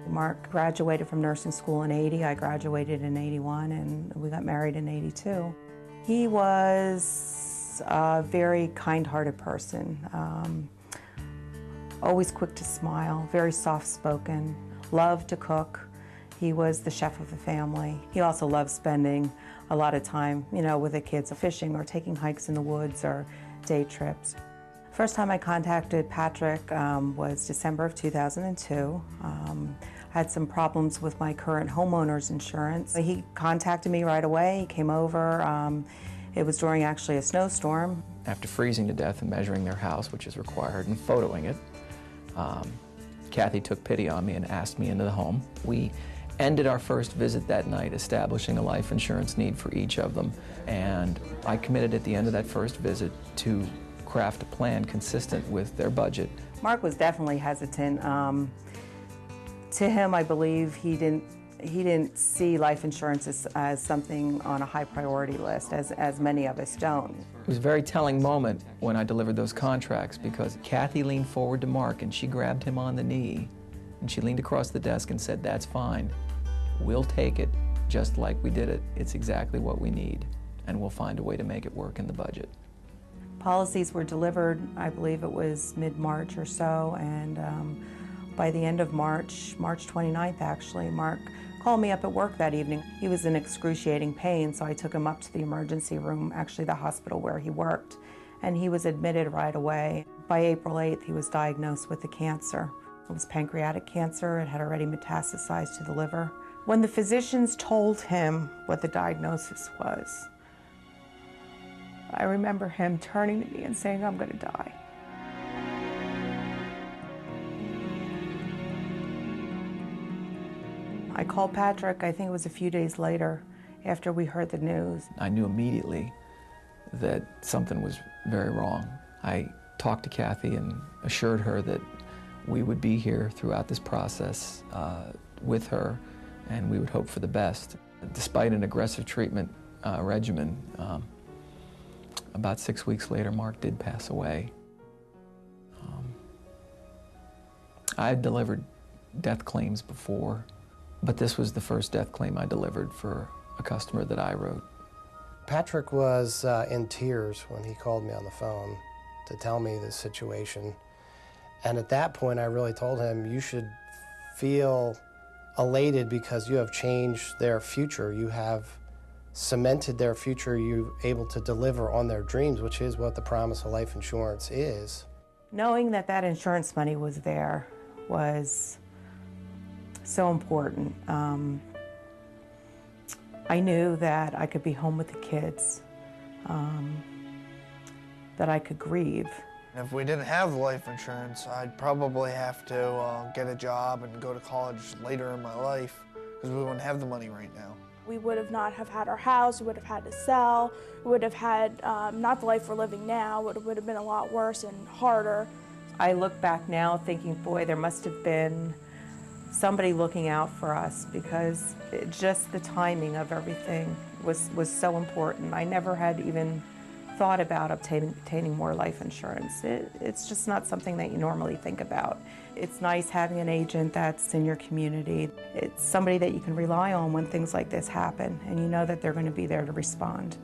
Mark graduated from nursing school in '80, I graduated in '81, and we got married in '82. He was a very kind-hearted person, always quick to smile, very soft-spoken, loved to cook. He was the chef of the family. He also loved spending a lot of time, with the kids, fishing or taking hikes in the woods or day trips. First time I contacted Patrick was December of 2002. I had some problems with my current homeowner's insurance. He contacted me right away. He came over. It was during actually a snowstorm. After freezing to death and measuring their house, which is required, and photoing it, Kathy took pity on me and asked me into the home. We ended our first visit that night establishing a life insurance need for each of them, and I committed at the end of that first visit to craft a plan consistent with their budget. Mark was definitely hesitant. To him, I believe he didn't see life insurance as something on a high priority list, as many of us don't. It was a very telling moment when I delivered those contracts, because Kathy leaned forward to Mark and she grabbed him on the knee and she leaned across the desk and said, "That's fine. We'll take it just like we did it. It's exactly what we need, and we'll find a way to make it work in the budget." Policies were delivered, I believe it was mid-March or so, and by the end of March 29th actually, Mark called me up at work that evening. He was in excruciating pain, so I took him up to the emergency room, actually the hospital where he worked, and he was admitted right away. By April 8th, he was diagnosed with a cancer. It was pancreatic cancer. It had already metastasized to the liver. When the physicians told him what the diagnosis was, I remember him turning to me and saying, "I'm going to die." I called Patrick, I think it was a few days later, after we heard the news. I knew immediately that something was very wrong. I talked to Kathy and assured her that we would be here throughout this process with her, and we would hope for the best. Despite an aggressive treatment regimen, about 6 weeks later, Mark did pass away. I had delivered death claims before, but this was the first death claim I delivered for a customer that I wrote. Patrick was in tears when he called me on the phone to tell me the situation. And at that point, I really told him, you should feel elated because you have changed their future. You have cemented their future. You're able to deliver on their dreams, which is what the promise of life insurance is. Knowing that that insurance money was there was so important. I knew that I could be home with the kids, that I could grieve. If we didn't have life insurance, I'd probably have to get a job and go to college later in my life, because we wouldn't have the money right now. We would have not have had our house, we would have had to sell, we would have had not the life we're living now, it would have been a lot worse and harder. I look back now thinking, boy, there must have been somebody looking out for us, because just the timing of everything was so important. I never had even thought about obtaining more life insurance. It's just not something that you normally think about. It's nice having an agent that's in your community. It's somebody that you can rely on when things like this happen, and you know that they're going to be there to respond.